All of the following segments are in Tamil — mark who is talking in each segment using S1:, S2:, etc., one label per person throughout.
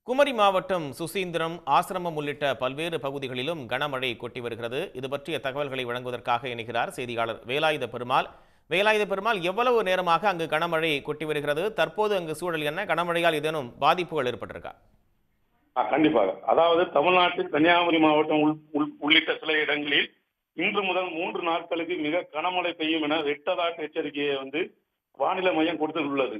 S1: குமரி மாவட்டம் சுசீந்திரம், ஆசிரமம் உள்ளிட்ட பல்வேறு பகுதிகளிலும் கனமழை கொட்டி வருகிறது. இது பற்றிய தகவல்களை வழங்குவதற்காக இணைகிறார் செய்தியாளர் வேலாயுத பெருமாள். வேலாயுத பெருமாள், எவ்வளவு நேரமாக அங்கு கனமழை கொட்டி வருகிறது? தற்போது அங்கு சூழல் என்ன? கனமழையால் ஏதேனும் பாதிப்புகள் ஏற்பட்டிருக்கா?
S2: கண்டிப்பாக. அதாவது தமிழ்நாட்டில் கன்னியாகுமரி மாவட்டம் உள்ளிட்ட சில இடங்களில் இன்று முதல் 3 நாட்களுக்கு மிக கனமழை பெய்யும் என ரெட் அலர்ட் எச்சரிக்கையை வானிலை மையம் கொடுத்துள்ளது.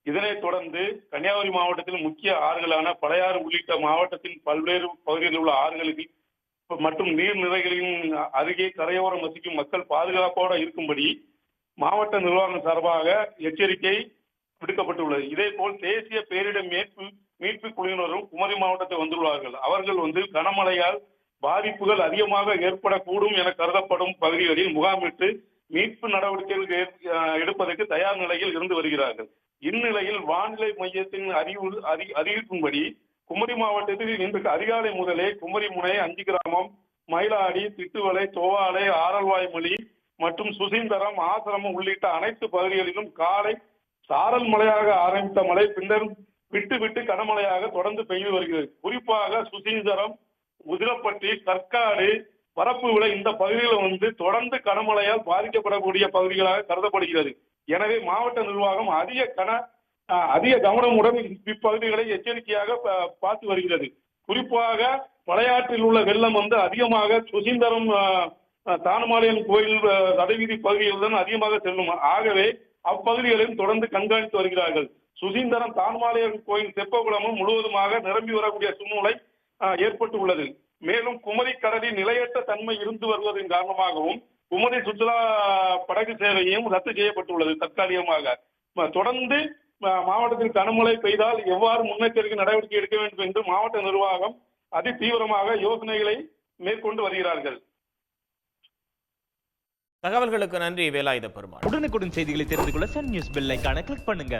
S2: இதனைத் தொடர்ந்து கன்னியாகுமரி மாவட்டத்தில் முக்கிய ஆறுகளான பழையாறு உள்ளிட்ட மாவட்டத்தின் பல்வேறு பகுதிகளில் உள்ள ஆறுகளுக்கு மற்றும் நீர்நிலைகளின் அருகே கரையோரம் வசிக்கும் மக்கள் பாதுகாப்போடு இருக்கும்படி மாவட்ட நிர்வாகம் சார்பாக எச்சரிக்கை விடுக்கப்பட்டுள்ளது. இதே போல் தேசிய பேரிடர் மீட்பு குழுவினரும் குமரி மாவட்டத்தில் வந்துள்ளார்கள். அவர்கள் கனமழையால் பாதிப்புகள் அதிகமாக ஏற்படக்கூடும் என கருதப்படும் பகுதிகளில் முகாமிட்டு மீட்பு நடவடிக்கைகள் எடுப்பதற்கு தயார் நிலையில் இருந்து வருகிறார்கள். இந்நிலையில் வானிலை மையத்தின் அறிவிப்பின்படி குமரி மாவட்டத்தில் இன்று அதிகாலை முதலே குமரி முனை, 5 கிராமம், மயிலாடி, திட்டுவலை, தோவாலை, ஆரல்வாய்மொழி மற்றும் சுசீந்திரம், ஆசிரமம் உள்ளிட்ட அனைத்து பகுதிகளிலும் காலை சாரல் மழையாக ஆரம்பித்த மழை பின்னர் விட்டு விட்டு கனமழையாக தொடர்ந்து பெய்து வருகிறது. குறிப்பாக சுசீந்திரம், உதிரப்பட்டி, கற்காடு, பரப்பு விளை இந்த பகுதிகளில் தொடர்ந்து கனமழையால் பாதிக்கப்படக்கூடிய பகுதிகளாக கருதப்படுகிறது. எனவே மாவட்ட நிர்வாகம் அதிக கவனமுடன் இப்பகுதிகளை எச்சரிக்கையாக பார்த்து வருகிறது. குறிப்பாக பழையாற்றில் உள்ள வெள்ளம் அதிகமாக சுசீந்திரம் தானுமாலையன் கோயில் நடைவீதி பகுதியில் தான் அதிகமாக செல்லும். ஆகவே அப்பகுதிகளையும் தொடர்ந்து கண்காணித்து வருகிறார்கள். சுசீந்திரம் தானுமாலையன் கோயில் தெப்பகுளமும் முழுவதுமாக நிரம்பி வரக்கூடிய சூழ்நிலை ஏற்பட்டு உள்ளது. மேலும் குமரி கடலில் நிலையற்ற தன்மை இருந்து வருவதன் காரணமாகவும் குமரி சுற்றுலா படகு சேவையும் ரத்து செய்யப்பட்டுள்ளது தற்காலிகமாக. தொடர்ந்து மாவட்டத்தில் கனமழை பெய்தால் எவ்வாறு முன்னெச்சரிக்கை நடவடிக்கை எடுக்க வேண்டும் என்று மாவட்ட நிர்வாகம் தீவிரமாக யோசனைகளை மேற்கொண்டு வருகிறார்கள்.
S1: தகவல்களுக்கு நன்றி வேலாயுத பெருமாள்.
S3: உடனுக்குடன் செய்திகளை தெரிந்து கொள்ள சன் நியூஸ் பெல் ஐகானை கிளிக் பண்ணுங்க.